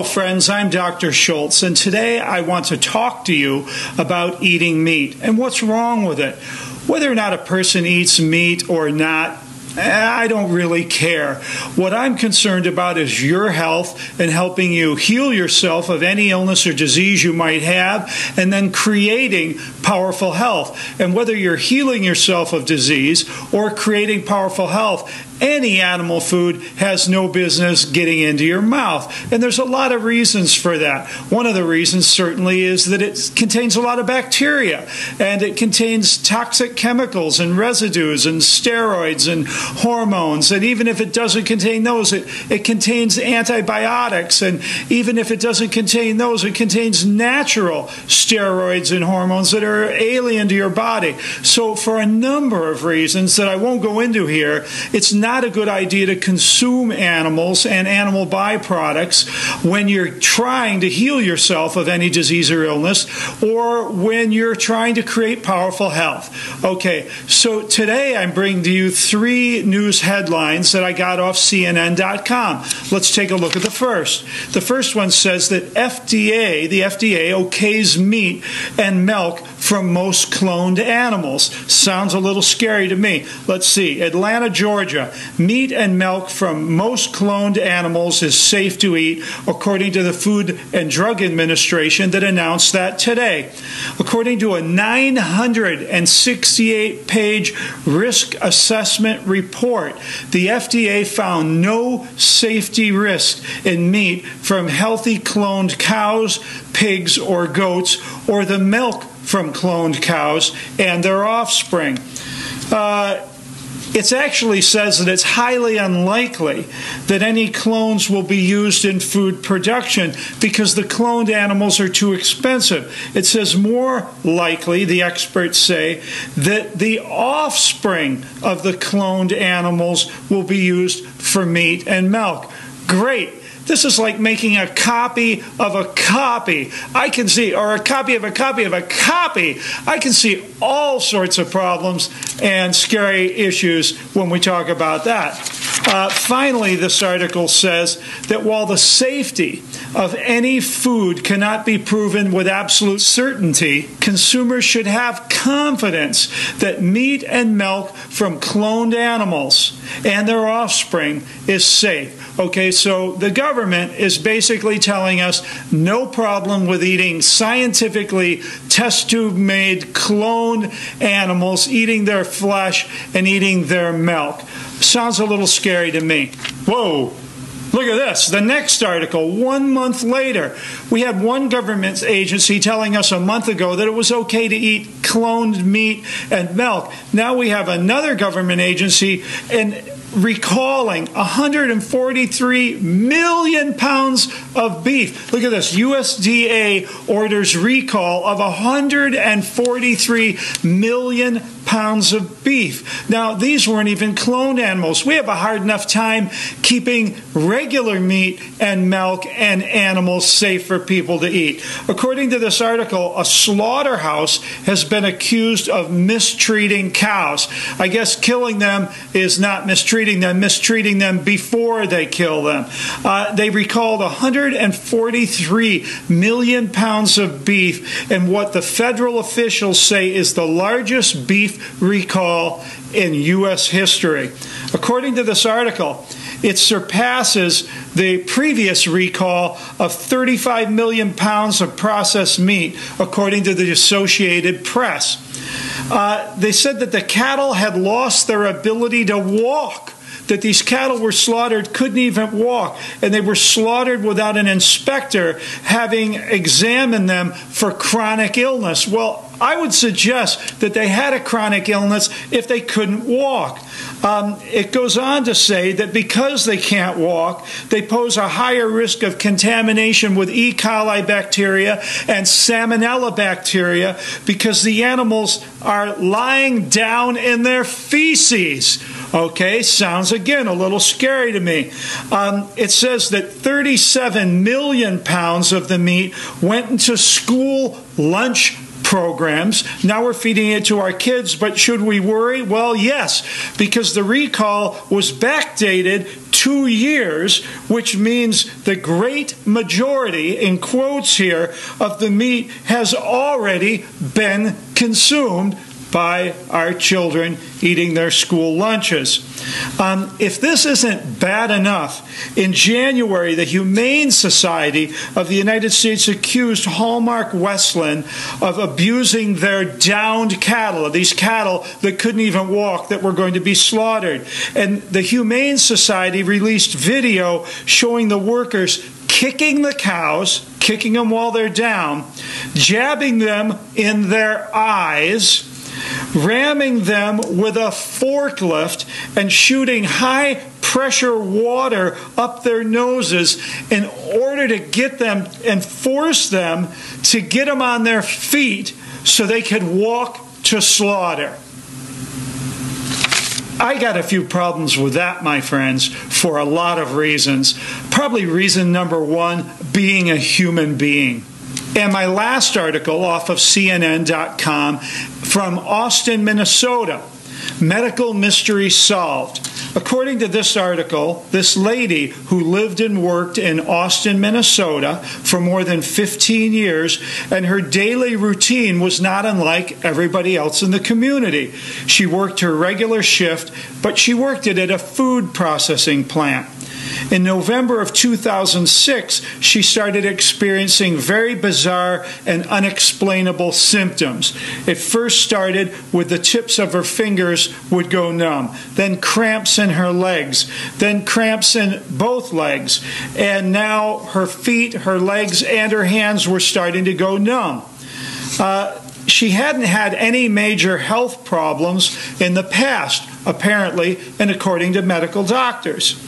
friends, I'm Dr. Schultz, and today I want to talk to you about eating meat and what's wrong with it. Whether or not a person eats meat or not, I don't really care. What I'm concerned about is your health and helping you heal yourself of any illness or disease you might have, and then creating powerful health. And whether you're healing yourself of disease or creating powerful health, any animal food has no business getting into your mouth. And there's a lot of reasons for that. One of the reasons certainly is that it contains a lot of bacteria, and it contains toxic chemicals and residues and steroids and hormones. And even if it doesn't contain those, it contains antibiotics. And even if it doesn't contain those, it contains natural steroids and hormones that are alien to your body. So for a number of reasons that I won't go into here, it's not a good idea to consume animals and animal byproducts when you're trying to heal yourself of any disease or illness, or when you're trying to create powerful health. Okay, so today I'm bringing to you 3 news headlines that I got off CNN.com. Let's take a look at the first. The first one says that the FDA okays meat and milk from most cloned animals. Sounds a little scary to me. Let's see. Atlanta, Georgia. Meat and milk from most cloned animals is safe to eat, according to the Food and Drug Administration that announced that today. According to a 968-page risk assessment report, the FDA found no safety risk in meat from healthy cloned cows, pigs, or goats, or the milk from cloned cows and their offspring. It actually says that it's highly unlikely that any clones will be used in food production because the cloned animals are too expensive. It says more likely, the experts say, that the offspring of the cloned animals will be used for meat and milk. Great. This is like making a copy of a copy. I can see, or a copy of a copy of a copy. I can see all sorts of problems and scary issues when we talk about that. Finally, this article says that while the safety of any food cannot be proven with absolute certainty, consumers should have confidence that meat and milk from cloned animals and their offspring is safe. Okay, so the government is basically telling us no problem with eating scientifically test tube made cloned animals, eating their flesh and eating their milk. Sounds a little scary to me. Whoa. Look at this. The next article, 1 month later, we had one government agency telling us a month ago that it was okay to eat cloned meat and milk. Now we have another government agency recalling 143 million pounds of beef. Look at this. USDA orders recall of 143 million pounds of beef. Now, these weren't even cloned animals. We have a hard enough time keeping regular meat and milk and animals safe for people to eat. According to this article, a slaughterhouse has been accused of mistreating cows. I guess killing them is not mistreating them before they kill them. They recalled 143 million pounds of beef in what the federal officials say is the largest beef recall in U.S. history. According to this article, it surpasses the previous recall of 35 million pounds of processed meat, according to the Associated Press. They said that the cattle had lost their ability to walk, that these cattle were slaughtered, couldn't even walk, and they were slaughtered without an inspector having examined them for chronic illness. Well, I would suggest that they had a chronic illness if they couldn't walk. It goes on to say that because they can't walk, they pose a higher risk of contamination with E. coli bacteria and salmonella bacteria because the animals are lying down in their feces. Okay, sounds again a little scary to me. It says that 37 million pounds of the meat went into school lunch programs. Now we're feeding it to our kids, but should we worry? Well, yes, because the recall was backdated 2 years, which means the great majority, in quotes here, of the meat has already been consumed by our children eating their school lunches. If this isn't bad enough, in January, the Humane Society of the United States accused Hallmark Westland of abusing their downed cattle, these cattle that couldn't even walk, that were going to be slaughtered. And the Humane Society released video showing the workers kicking the cows, kicking them while they're down, jabbing them in their eyes, ramming them with a forklift, and shooting high-pressure water up their noses in order to get them and force them to get them on their feet so they could walk to slaughter. I got a few problems with that, my friends, for a lot of reasons. Probably reason number one, being a human being. And my last article off of CNN.com from Austin, Minnesota, Medical Mystery Solved. According to this article, this lady who lived and worked in Austin, Minnesota for more than 15 years, and her daily routine was not unlike everybody else in the community. She worked her regular shift, but she worked it at a food processing plant. In November of 2006, she started experiencing very bizarre and unexplainable symptoms. It first started with the tips of her fingers would go numb, then cramps in her legs, then cramps in both legs, and now her feet, her legs, and her hands were starting to go numb. She hadn't had any major health problems in the past, apparently, and according to medical doctors.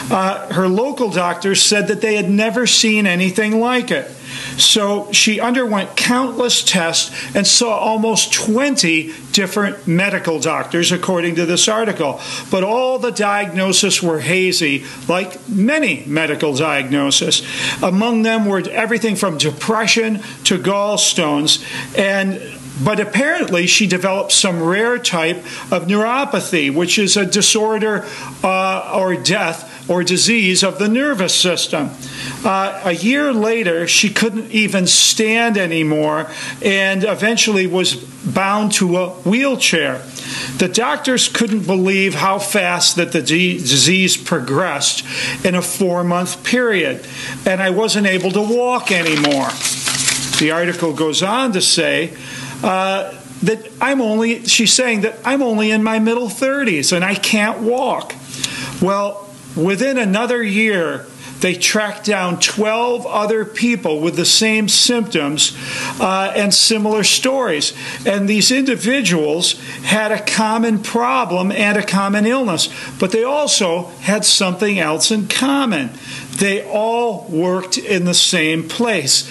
Her local doctors said that they had never seen anything like it. So she underwent countless tests and saw almost 20 different medical doctors, according to this article. But all the diagnoses were hazy, like many medical diagnoses. Among them were everything from depression to gallstones, but apparently she developed some rare type of neuropathy, which is a disorder or death or disease of the nervous system. A year later, she couldn't even stand anymore and eventually was bound to a wheelchair. The doctors couldn't believe how fast that the disease progressed in a 4-month period, and I wasn't able to walk anymore. The article goes on to say she's saying that I'm only in my middle 30s and I can't walk. Well, within another year, they tracked down 12 other people with the same symptoms and similar stories. And these individuals had a common problem and a common illness, but they also had something else in common. They all worked in the same place.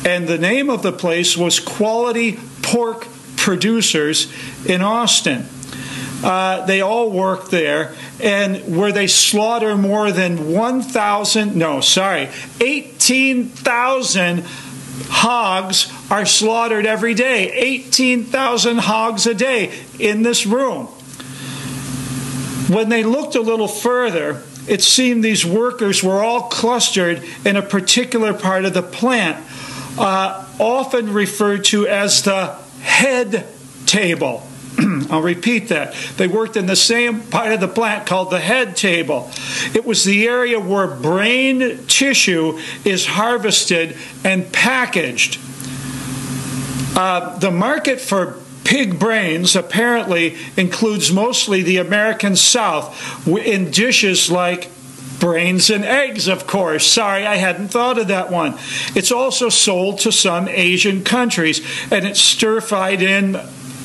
And the name of the place was Quality Pork Producers in Austin. They all worked there, and where they slaughter more than 18,000 hogs are slaughtered every day. 18,000 hogs a day in this room. When they looked a little further, it seemed these workers were all clustered in a particular part of the plant, often referred to as the head table. I'll repeat that. They worked in the same part of the plant called the head table. It was the area where brain tissue is harvested and packaged. The market for pig brains apparently includes mostly the American South in dishes like brains and eggs, of course. Sorry, I hadn't thought of that one. It's also sold to some Asian countries, and it's stir-fried in,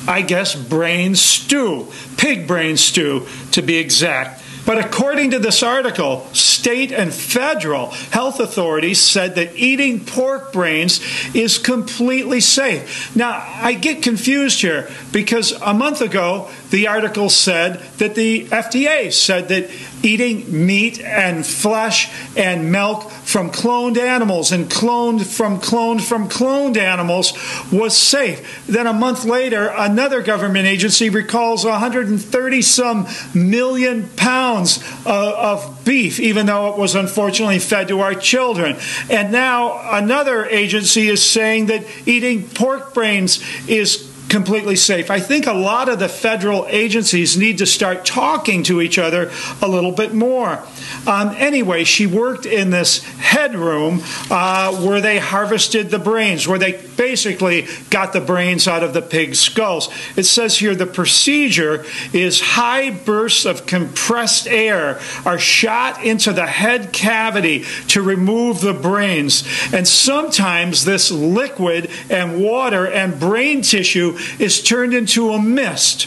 I guess, brain stew, pig brain stew to be exact. But according to this article, state and federal health authorities said that eating pork brains is completely safe. Now, I get confused here because a month ago, the article said that the FDA said that eating meat and flesh and milk from cloned animals and cloned animals was safe. Then a month later, another government agency recalls 130-some million pounds of beef, even though it was unfortunately fed to our children. And now another agency is saying that eating pork brains is completely safe. I think a lot of the federal agencies need to start talking to each other a little bit more. Anyway, she worked in this headroom where they harvested the brains, where they basically got the brains out of the pig's skulls. It says here the procedure is high bursts of compressed air are shot into the head cavity to remove the brains. And sometimes this liquid and water and brain tissue is turned into a mist.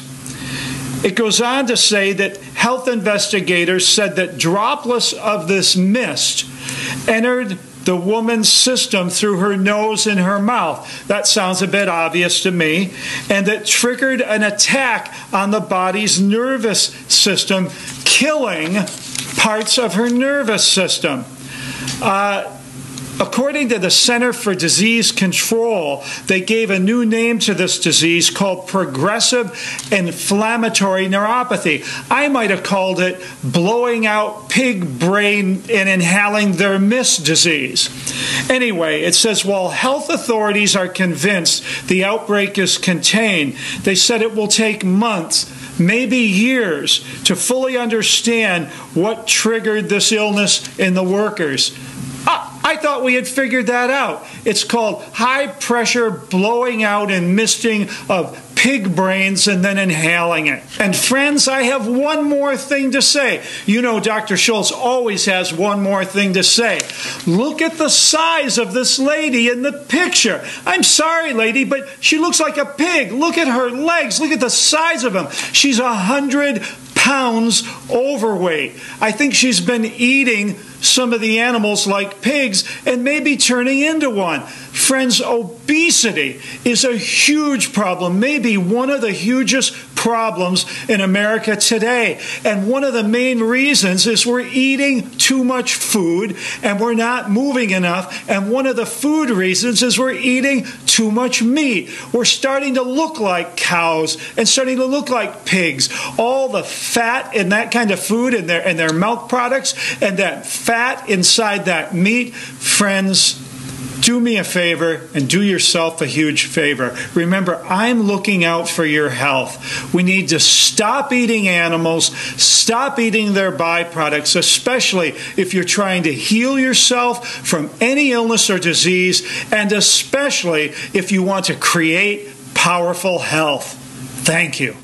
It goes on to say that health investigators said that droplets of this mist entered the woman's system through her nose and her mouth. That sounds a bit obvious to me. And that triggered an attack on the body's nervous system, killing parts of her nervous system. According to the Center for Disease Control, they gave a new name to this disease called progressive inflammatory neuropathy. I might have called it blowing out pig brain and inhaling their mist disease. Anyway, it says while health authorities are convinced the outbreak is contained, they said it will take months, maybe years, to fully understand what triggered this illness in the workers. I thought we had figured that out. It's called high pressure blowing out and misting of pig brains and then inhaling it. And friends, I have one more thing to say. You know Dr. Schultz always has one more thing to say. Look at the size of this lady in the picture. I'm sorry, lady, but she looks like a pig. Look at her legs. Look at the size of them. She's 100 pounds overweight. I think she's been eating some of the animals like pigs and maybe turning into one. Friends, obesity is a huge problem, maybe one of the hugest problems in America today. And one of the main reasons is we're eating too much food and we're not moving enough. And one of the food reasons is we're eating too much meat. We're starting to look like cows and starting to look like pigs. All the fat in that kind of food and their milk products and that fat inside that meat, friends, do me a favor and do yourself a huge favor. Remember, I'm looking out for your health. We need to stop eating animals, stop eating their byproducts, especially if you're trying to heal yourself from any illness or disease, and especially if you want to create powerful health. Thank you.